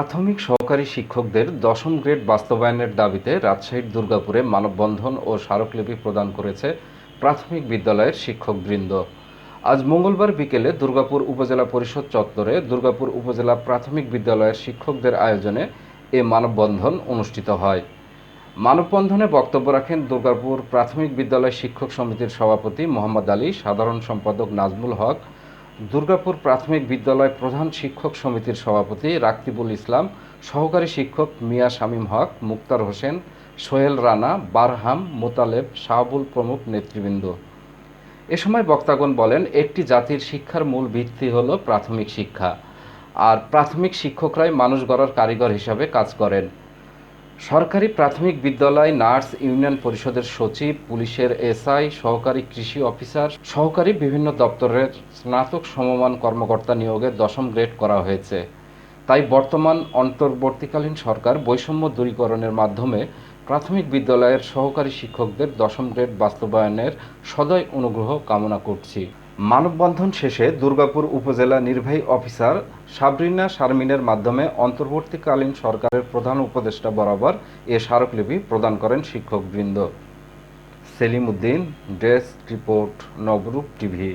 প্রাথমিক সহকারী শিক্ষকদের দশম গ্রেড বাস্তবায়নের দাবিতে রাজশাহীর দুর্গাপুরে মানববন্ধন ও স্মারকলিপি প্রদান করেছে প্রাথমিক বিদ্যালয়ের শিক্ষকবৃন্দ। আজ মঙ্গলবার বিকেলে দুর্গাপুর উপজেলা পরিষদ চত্বরে দুর্গাপুর উপজেলা প্রাথমিক বিদ্যালয়ের শিক্ষকদের আয়োজনে এ মানববন্ধন অনুষ্ঠিত হয়। মানববন্ধনে বক্তব্য রাখেন দুর্গাপুর প্রাথমিক বিদ্যালয় শিক্ষক সমিতির সভাপতি মোহাম্মদ আলী, সাধারণ সম্পাদক নাজমুল হক, দুর্গাপুর প্রাথমিক বিদ্যালয় প্রধান শিক্ষক সমিতির সভাপতি রাকিবুল ইসলাম, সহকারী শিক্ষক মিয়া শামীম হক, মুক্তার হোসেন, সোহেল রানা, বারহাম, মোতালেব, শাহাবুল প্রমুখ নেতৃবৃন্দ। এ সময় বক্তাগণ বলেন, একটি জাতির শিক্ষার মূল ভিত্তি হল প্রাথমিক শিক্ষা, আর প্রাথমিক শিক্ষকরাই মানুষ গড়ার কারিগর হিসাবে কাজ করেন। সরকারি প্রাথমিক বিদ্যালয়, নার্স, ইউনিয়ন পরিষদের সচিব, পুলিশের এসআই, সহকারী কৃষি অফিসার, সহকারী বিভিন্ন দপ্তরের স্নাতক সমমান কর্মকর্তা নিয়োগে দশম গ্রেড করা হয়েছে। তাই বর্তমান অন্তর্বর্তীকালীন সরকার বৈষম্য দূরীকরণের মাধ্যমে প্রাথমিক বিদ্যালয়ের সহকারী শিক্ষকদের দশম গ্রেড বাস্তবায়নের সদয় অনুগ্রহ কামনা করছি। মানববন্ধন শেষে দুর্গাপুর উপজেলা নির্বাহী অফিসার সাবরিনা শারমিনের মাধ্যমে অন্তর্বর্তীকালীন সরকারের প্রধান উপদেষ্টা বরাবর এ স্মারকলিপি প্রদান করেন শিক্ষকবৃন্দ। সেলিম উদ্দিন, ডেস্ক রিপোর্ট, নবরূপ টিভি।